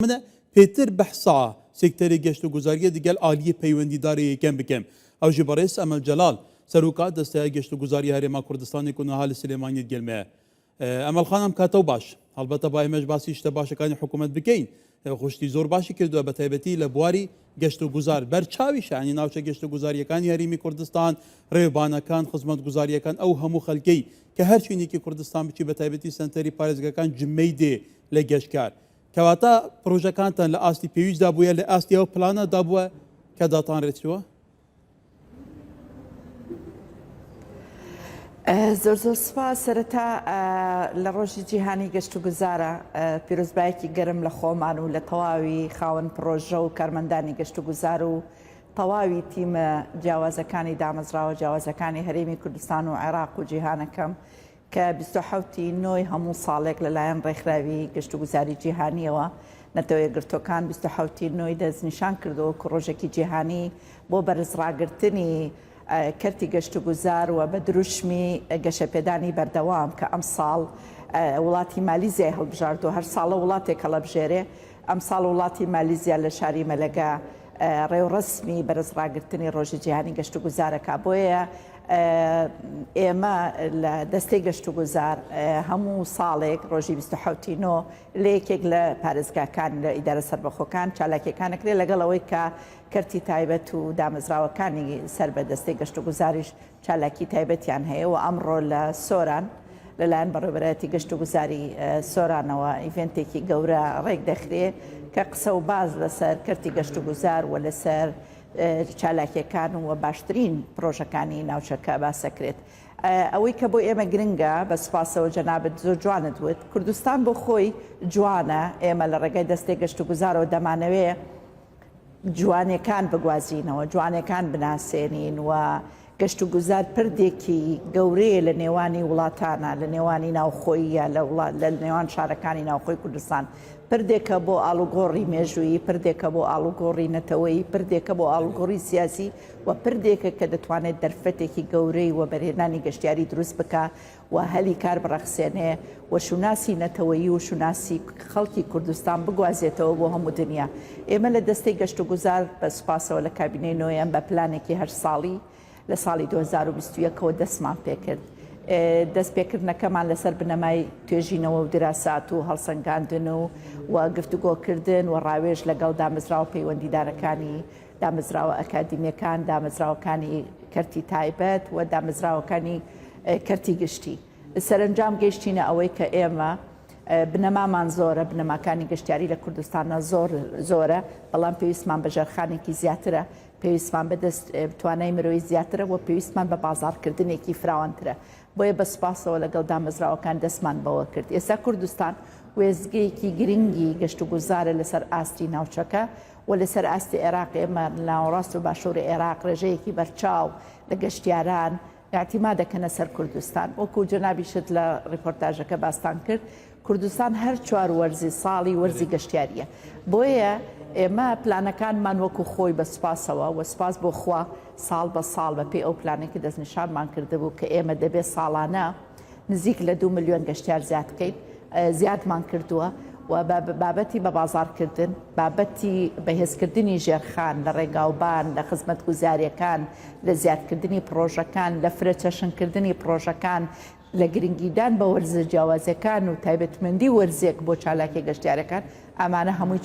من پیتر بحثا سکتری گشت و گذاری دیگل عالی پیوندیداری کم بکم او جبریس امل جلال سروکات دسته گشت و گذاری هرما کردستان کنه حال سلیمانی گلمه امل خانم کاتو باش البته با ایمج باسی اشته باشه کانی حکومت بکین خوشتی زور باشی کردو به تایبتی لبواری گشت و گذار برچاویش یعنی ناوچه گشت و گذاری کان هریمی کردستان ریبانا کان خدمت گذاری کان او همو خلقی که هر چینی که کردستان بچی به تایبتی سنتری پارێزگا کان جمیده لگشکار کواتا پروژه کانتان لآستی پیویز دابویا لآستی او پلانا دابوا کداتان رتشوا زۆر سپاس سەرەتا لە ڕۆژی جیهانی گەشت و گوزارە پیرۆزبایەکی گەرم لە خۆمان و لە تەواوی خاوەن پرۆژە و کارمەندانی گەشت و گوزار و تەواوی تیمە جیاوازەکانی دامەزراوە جیاوازەکانی هەرێمی کوردستان و عێراق و جیهانەکەم کە 27 نۆی هەموو ساڵێک لەلایەن ڕێکخراوی گەشت و گوزاری جیهانیەوە نەتەوە یەکگرتوەکان 27 نۆی دەستنیشان کردەوە کە ڕۆژێکی جیهانی بۆ بەرزڕاگرتنی کەرتی گەشت و گوزار و بە دروشمی گەشەپێدانی بەردەوام کە ئەم ساڵ وڵاتی مالیزیای هەڵبژاردووە هەر ساڵە وڵاتێک هەڵەبژێرێ ئەم ساڵ وڵاتی مالیزیا لە شاری مەلەگا ڕێوڕسمی بەرزڕاگرتنی ڕۆژی جیهانی گەشت و گوزارەکە بۆیە ئێمە لە دەستەی گەشت و گوزار هەموو ساڵێک ڕۆژی 27 نۆ لە یەکێک لە پارێزگاکان لە ئیدارە سەربەخۆکان چالاکیەکانەکرێ لەگەڵ ئەوەی کە کەرتی تایبەت و دامەزراوەکانی سەر بە دەستەی گەشت و گوزاریش چالاکی تایبەتیان هەیە و ئەمڕۆ لە سۆران لەلایەن بەڕێوەبەرەتی گەشت و گوزاری سۆرانەوە ئیڤێنتێکی گەورە ڕێک دەخرێ کە قسە و باز لەسەر کەرتی گەشت و گوزار و لەسەر چالاکیەکان و باشترین پرۆژەکانی ناوچەکە باسەکرێت ئەوەی کە بۆ ئێمە گرنگە بە سوپاسەوە جەنابەت زۆر جوانت وت کوردستان بۆ خۆی جوانە ئێمە لە ڕێگەی دەستەی گەشت و گوزارەوە دەمانەوێ جوانەکان بگوازینەوە جوانەکان بناسێنین و گەشت و گوزار پردێکی گەورەیە لە نێوانی وڵاتانە لە نێوانی ناوخۆیە لە نێوان شارەکانی ناوخۆی کوردستان پردێکە بۆ ئاڵوگۆڕی مێژووی پردێکە بۆ ئاڵوگۆڕی نەتەوەی پردێکە بۆ ئاڵوگۆڕی سیاسی و پردێکە کە دەتوانێت دەرفەتێکی گەورەی و بەرهێنانی گەشتیاری دروست بکە و هەلی کار بڕەخسێنێ و شوناسی نەتەوەیی و شوناسی خەڵکی کوردستان بگوازێتەوە بۆ هەموو دنیا ئێمە لە دەستەی گەشت و گوزار بە سوپاسەوە لە کابینەی نۆیەم بە پلانێکی هەر ساڵی لە ساڵی 2021ەوە دەستمان پێکرد دەستپێکردنەکەمان لەسەر بنەمای توێژینەوە و دراسات و هەڵسەنگاندن و گفتوگۆکردن و ڕاوێژ لەگەڵ دامەزراوە پەیوەندیدارەکانی دامەزراوە ئەکادیمیەکان دامەزراوەکانی کەرتی تایبەت و دامەزراوەکانی کەرتی گشتی سەرنجام گەیشتینە ئەوەی کە ئێمە بنەمامان زۆرە بنەماکانی گەشتیاری لە کوردستانە زۆرە بەڵام پێویستمان بە ژەرخانێکی زیاترە پێویستمان بەدەست توانای مرۆیی زیاترە و پێویستمان بە بازاڕکردنێکی فراوانترە بۆیە بە سوپاسەوە لەگەڵ دامەزراوەکان دەستمان بەوە کرد ئێستا کوردستان وێزگەیەکی گرنگی گەشت و گوزارە لەسەر ئاستی ناوچەکە و لەسەر ئاستی عێراق ئێمە ناوەڕاست و باشووری عێراق ڕێژەیەکی بەرچاو لە گەشتیاران اعتیما دەکەنە سەر کوردستان وەکو جەنابیشت لە ڕیپۆرتاژەکە باستان کرد کوردستان هەر چوار وەرزی ساڵی وەرزی گەشتیاریە بۆیە ئێمە پلانەکانمان وەکو خۆی بە سوپاسەوە و سوپاس بۆ خوا ساڵ بە ساڵ بەپێی ئەو پلانێکی دەستنیشانمان کردبوو کە ئێمە دەبێت ساڵانە نزیک لە 2 ملیۆن گەشتیار زیاد بکەین زیادمان کردووە و بابەتی بە بازاڕکردن بابەتی بەهێزکردنی ژێرخان لە ڕێگاوبان لە خزمەت گوزاریەکان لە زیادکردنی پرۆژەکان لە فرەچەشنکردنی پرۆژەکان لە گرنگیدان بە وەرزە جیاوازەکان و تایبەتمەندی وەرزێک بۆ چالاکی گەشتیارەکان ئەمانە هەمووی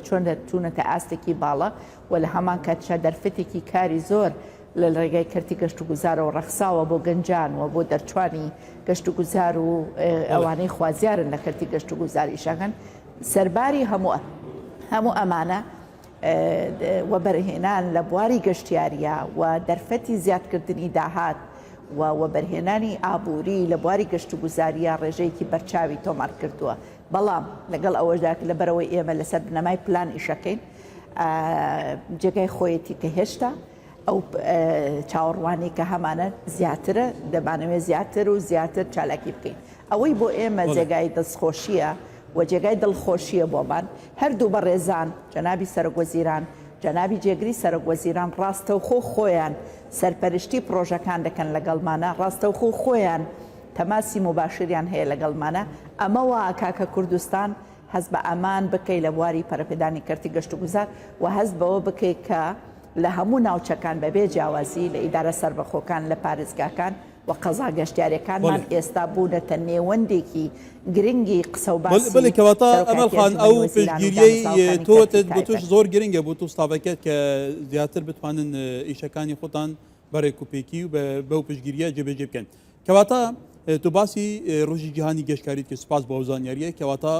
چۆن چوونەتە ئاستێکی باڵە و لە هەمان کاتشا دەرفەتێکی کاری زۆر لە ڕێگای کەرتی گەشت و گوزارەوە ڕەخساوە بۆ گەنجان و بۆ دەرچوانی گەشت و گوزار و ئەوانەی خوازیارن لە کەرتی گەشت و گوزاری شەکەن سەرباری هەموو ئەمانە و بەرهێنان لە بواری گەشتیاریە و دەرفەتی زیادکردنی داهات و بەرهێنانی ئابووری لە بواری گەشت و گوزاریە ڕێژەیەکی بەرچاوی تۆمار کردووە بەڵام لەگەڵ ئەوەشدا لەبەرەوەی ئێمە لەسەر بنەمای پلان ئیشەکەین جێگای خۆیەتی کە هێشتا ئەو چاوەڕوانی کە هەمانە زیاترە دەبانەوێت زیاتر و زیاتر چالاکی بکەین ئەوەی بۆ ئێمە جێگای دەستخۆشیە و جێگای دڵخۆشیە بۆمان هەردوو بە ڕێزان جەنابی سەرۆکوەزیران جەنابی جێگری سەرۆکوەزیران ڕاستەوخۆ خۆیان سەرپەرشتی پرۆژەکان دەکەن لەگەڵمانە ڕاستەوخۆ خۆیان تەماسی مباشریان هەیە لەگەڵمانە ئەمە وا کاکە کوردستان هەست بە ئەمان بکەی لە بواری پەرەپێدانی کەرتی گەشت و گوزار و هەست بەوە بکەی کە لە هەموو ناوچەکان بەبێ جیاوازی لە ئیدارە سەربەخۆکان لە پارێزگاکان و قەزا گەشتیارەکانمان ئێستا بوونەتە نێوەندێکی گرنگی قسە و باسی بڵێ کەواتە ئەمەل خان ئەو پشتگیریەی تۆ توش زۆر گرنگە بۆ تو ستافەکەت کە زیاتر بتوانن ئیشەکانی خۆتان بەڕێکوپێکی و بەو پشتگیریە جێبەجێ بکەن کەواتە تو باسی ڕۆژی جیهانی گەشتکاریت کە سپاس بە زانیاریە کەواتە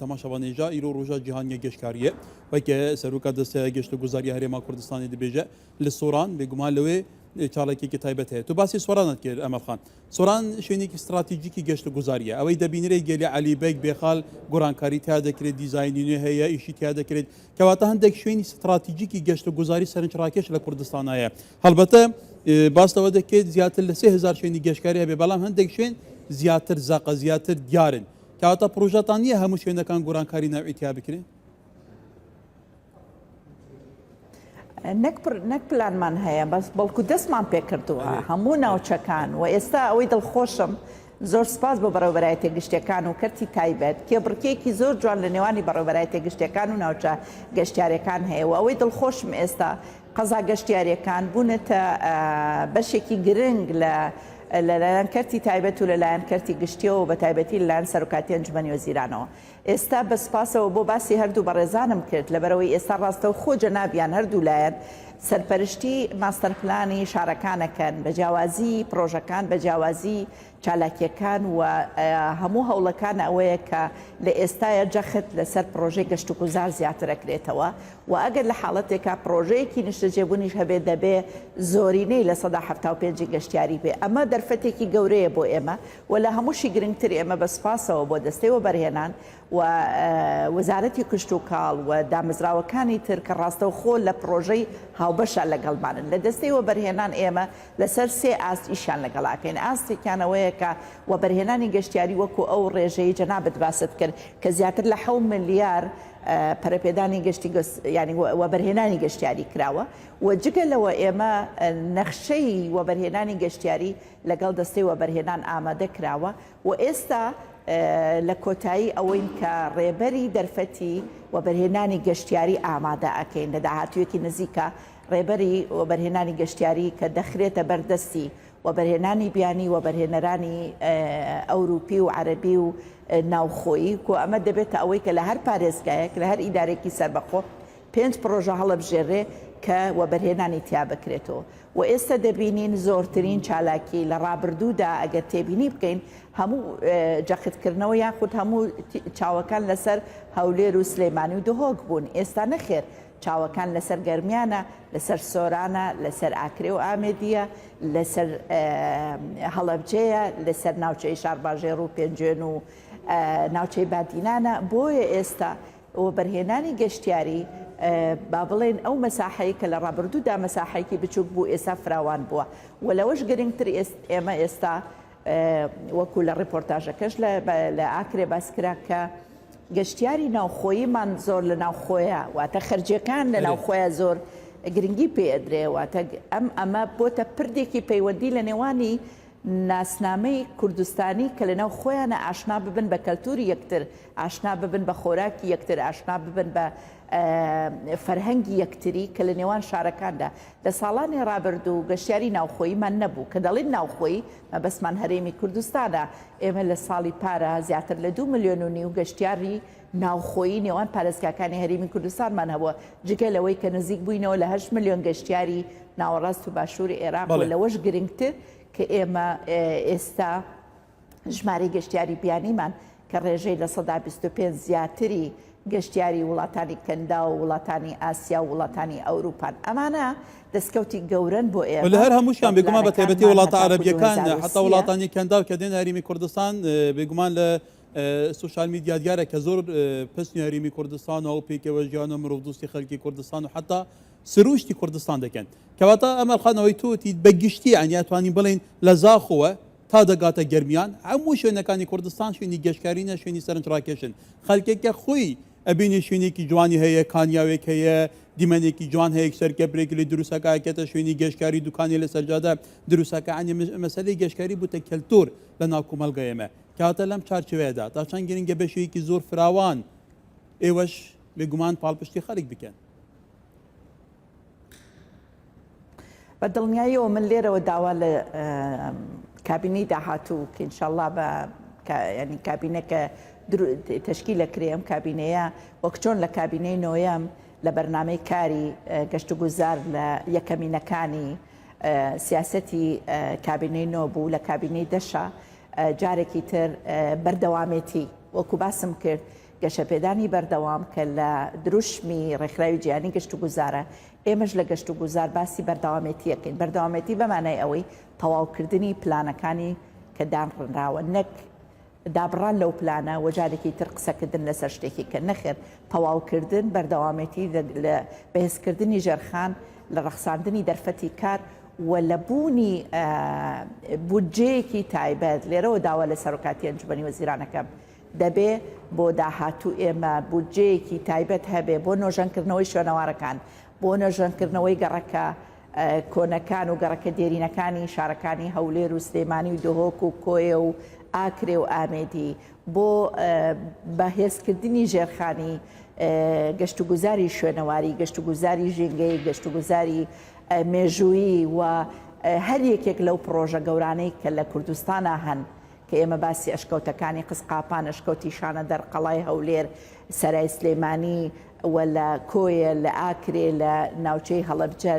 تەماشەوانێژە ئیرۆ ڕۆژە جیهانیە گەشتکاریە وەکە سەرۆکە دەستە گەشت و گوزاری هەرێما کوردستانی دەبێژە لە سۆران بێگومان لەوێ چاڵێکێکی تایبەت هەیە تو باسی سۆرانت کرد ئەمەل خان سۆران شوێنێکی استراتیژیکی گەشت و گوزاریە ئەوەی دەبینرێ گەلی عەلیبەیک بێخاڵ گۆڕانکاری تیا دەکرێت دیزاینی نوێ هەیە ئیشی تیا دەکرێت کەواتە هەندێک شوێنی استراتیژیکی گەشت و گوزاری سەرنجڕاکێش لە کوردستانایە هەڵبەتە باستەوە دەکرێت زیاتر لە 3000 شوێنی گەشتکاری هەبێ بەڵام هەندێک شوێن زیاتر زاقە زیاتر دیارن کەواتە پرۆژەتان نییە هەموو شوێنەکان گۆڕانکاری ناوی تیا بکرێن نەک پلانمان هەیە بەس بەڵکو دەستمان پێ کردووە هەموو ناوچەکان و ئێستا ئەوەی دڵخۆشم زۆر سپاس بۆ بەڕێوەبەرایەتە تێگەشتەکان و کەرتی تایبەت کێبڕکێکی زۆر جوان لە نێوانی بەڕێوەبەرایەتە تێگەشتەکان و ناوچە گەشتیارەکان هەیە و ئەوەی دڵخۆشم ئێستا قەزا گەشتیارەکان بوونەتە بەشێکی گرنگ لەلایەن کەرتی تایبەت و لەلایەن کەرتی گشتیەوە و بە تایبەتی لەلایەن سەرۆکاتی ئەنجومەنی وەزیرانەوە ئێستا بەسپاسەوە بۆ باسی هەردوو بەڕێزانم کرد لەبەرەوەی ئێستا ڕاستە و خۆ جەنابیان هەردوو لایەن سەرپەرشتی ماستەرپلانی شارەکانەکەن بە جیاوازی پرۆژەکان بە جیاوازی چالاکیەکان و هەموو هەوڵەکان ئەوەیە کە لە ئێستاە جەخت لەسەر پرۆژەی گەشت و گوزار زیاتر ئەکرێتەوە و ئەگەر لە حاڵەتێکا پرۆژەیەکی نیشتەجێبوونیش هەبێت دەبێ زۆرینەی لە 175 گەشتیاری بێ ئەمە دەرفەتێکی گەورەیە بۆ ئێمە و لە هەمووشی گرنگتر ئێمە بەسپاسەوە بۆ دەستەوە بەرهێنان و وەزارەتی کشت و کاڵ و دامەزراوەکانی تر کە ڕاستە و خۆ لە پرۆژەی هاوبەشە لەگەڵمانن لە دەستەوە بەرهێنان ئێمە لەسەر سێ ئاست ئیشان لەگەڵاکەین ئاستێکیانەوەیە کە و بەرهێنانی گەشتیاری وەکو ئەو ڕێژەی جەنابەت باست کرد کە زیاتر لە 7 ملیار پەرەپێدانی گەشتی ینی وەبەرهێنانی گەشتیاری کراوە و جگەلەوە ئێمە نەخشەی وەبەرهێنانی گەشتیاری لەگەڵ دەستەی وەبەرهێنان ئامادە کراوە و ئێستا لە کۆتایی ئەوەین کە ڕێبەری دەرفەتی وەبەرهێنانی گەشتیاری ئامادە ئەکەین لە داهاتوویەکی نزیکە ڕێبەری وەبەرهێنانی گەشتیاری کە دەخرێتە بەردەستی وەبەرهێنانی بیانی وەبەرهێنەرانی ئەوروپی و عەرەبی و ناوخۆیی و ئەمە دەبێتە ئەوەی کە لە هەر پارێزگایەک لە هەر ئیدارێکی سەربەخۆ 5 پرۆژە هەڵەبژێڕێ کە وەبەرهێنانی تیا بکرێتەوە و ئێستا دەبینین زۆرترین چالاکی لە ڕابردوودا ئەگەر تێبینی بکەین هەموو جەختکردنەوە یاخود هەموو چاوەکان لەسەر هەولێر و سلێمانی و دهۆک بوون ئێستا نەخێر چاوەکان لەسەر گەرمیانە لەسەر سۆرانە لەسەر ئاکرێ و ئامێدیە لەسەر هەڵەبجەیە لەسەر ناوچەی شارباژێر و پێنجێن و ناوچەی بادینانە بۆیە ئێستا وەبەرهێنانی گەشتیاری با بڵێن ئەو مەساحەی کە لە ڕابردوودا مەساحەیەکی بچووک بوو ئێستا فراوان بووە و لەوەش گرنگتر ئێمە ئێستا وەکو لە ڕیپۆرتاژەکەش لە ئاکرێ باسکرا کە گەشتیاری ناوخۆییمان زۆر لە ناوخۆیە واتە خەرجیەکان لە ناوخۆیە زۆر گرنگی پێدرێ واتە ئەمە بۆتە پردێکی پەیوەندی لە نێوانی ناسنامەی کوردستانی کە لەناو خۆیانە ئاشنا ببن بە کەلتوری یەکتر ئاشنا ببن بە خۆراکی یەکتر ئاشنا ببن بە فەرهەنگی یەکتری کە لە نێوان شارەکاندا لە ساڵانی ڕابردوو گەشتیاری ناوخۆییمان نەبوو کە دەڵێن ناوخۆیی مەبەستمان هەرێمی کوردستانە ئێمە لە ساڵی پارە زیاتر لە 2.5 ملیۆن گەشتیاری ناوخۆیی نێوان پارێزگاکانی هەرێمی کوردستانمان هەبووە جگەلەوەی کە نزیک بووینەوە لە 8 ملیۆن گەشتیاری ناوەڕاست و باشووری عێراق و لەوەش گرنگتر کە ئێمە ئێستا ژمارەی گەشتیاری بیانیمان کە ڕێژەی لە 125 زیاتری گەشتیاری وڵاتانی کەندا و وڵاتانی ئاسیا و وڵاتانی ئەوروپان ئەمانە دەستکەوتی گەورن بۆ ئێمە لە هەر هەمووشیان بێگومان بە تایبەتی وڵاتە عەرەبیەکان حتا وڵاتانی کەندا و کە دێن هەرێمی کوردستان بێگومان لە سوشال میدیا دیارە کە زۆر پستنی هەرێمی کوردستان و پێکەوە ژیانە مرۆڤ دۆستی خەڵکی کوردستان و حتا سروشتی کوردستان دەکەن کەواتە ئەمە خانەوەی تۆتی بەگشتی ئەنیاتوانین بڵێن لە زاخەوە تا دەگاتە گەرمیان هەموو شوێنەکانی کوردستان شوێنی گەشتکارینە شوێنی سەرنجڕاکێشن خەڵکێکە خۆی ئەبینی شوێنێکی جوانی هەیە کانیاوێک هەیە دیمەنێکی جوان هەیە سەرکەبرێک لە دروستەکەکێتە شوێنی گەشتکاری دوکانی لە سەرجادە دروستەکە ئەنی مەسەلەی گەشتکاری بووتە کەلتور لە ناو کۆمەلگە ئێمە کەواتە لەم چارچوەیەدا تا چەند گرنگە بەشێکی زۆر فراوان ئێوەش بێگومان پاڵپشتی خەڵک بکەن. بە دڵنیاییەوە من لێرەوە داوا لە کابینەی داهاتوو کە ئینشاءڵڵا بە ینی کابینەکە تشکیل لەکرێ ئەم کابینەیە وەک چۆن لە کابینەی نۆیەم لە بەرنامەی کاری گەشت و گوزار لە یەکەمینەکانی سیاسەتی کابینەی نۆ بوو لە کابینەی دەشە جارێکی تر بەردەوامێتی وەکو باسم کرد گەشەپێدانی بەردەوام کە لە دروشمی ڕێکخراوی جیهانی گەشت و گوزارە ئێمەش لە گەشت و گوزار باسی بەردەوامێتیەکەین بەردەوامێتی بەمانای ئەوەی تەواوکردنی پلانەکانی کە دانڕراوە نەک دابڕان لەو پلانە وەجارێکی تر قسەکردن لەسەر شتێکی کە نەخێر تەواوکردن بەردەوامێتی لە بەهێزکردنی ژێرخان لە ڕەخساندنی دەرفەتی کار و لە بوونی بودجەیەکی تایبەت لێرەوە داوا لە سەرۆکاتی ئەنجومەنی وەزیرانەکەم دەبێ بۆ داهاتوو ئێمە بودجەیەکی تایبەت هەبێ بۆ نۆژەنکردنەوەی شوێنەوارەکان بۆ نۆژەنکردنەوەی گەڕەکە کۆنەکان و گەڕەکە دێرینەکانی شارەکانی هەولێر و سلێمانی و دهۆک و کۆیە و ئاکرێ و ئامێدی بۆ بەهێزکردنی ژێرخانی گەشت و گوزاری شوێنەواری گەشت و گوزاری ژینگەی گەشت و گوزاری مێژوویی و هەر یەکێک لەو پرۆژە گەورانەی کە لە کوردستانە هەن کە ئێمە باسی ئەشکەوتەکانی قسقاپان ئەشکەوتی شانە دەرقەڵای هەولێر سەرای سلێمانی و لە کۆیە لە ئاکرێ لە ناوچەی هەڵەبجە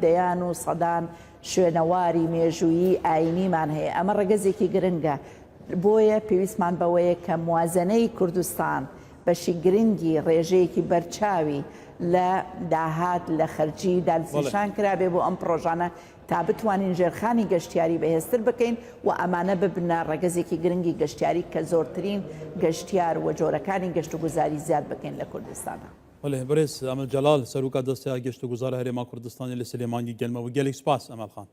دەیان و سەدان شوێنەواری مێژوویی ئاینیمان هەیە ئەمە ڕێگەزێکی گرنگە بۆیە پێویستمان بەوەیە کە موازنەی کوردستان بەشی گرنگی ڕێژەیەکی بەرچاوی لە داهات لە خەرجی دادزنیشان کرابێ بۆ ئەم پرۆژانە تا بتوانین ژێرخانی گەشتیاری بەهێزتر بکەین و ئەمانە ببنە ڕێگەزێکی گرنگی گەشتیاری کە زۆرترین گەشتیار و جۆرەکانی گەشت و گوزاری زیاد بکەین لە کوردستانە. بەێ بەرێز ئەمەل جەلال سەرۆکات دەستەیە گەشت و گوزارە هەرێما کوردستانی لە سلێمانی گەلمەوە گەلێک سپاس ئەمەل خان.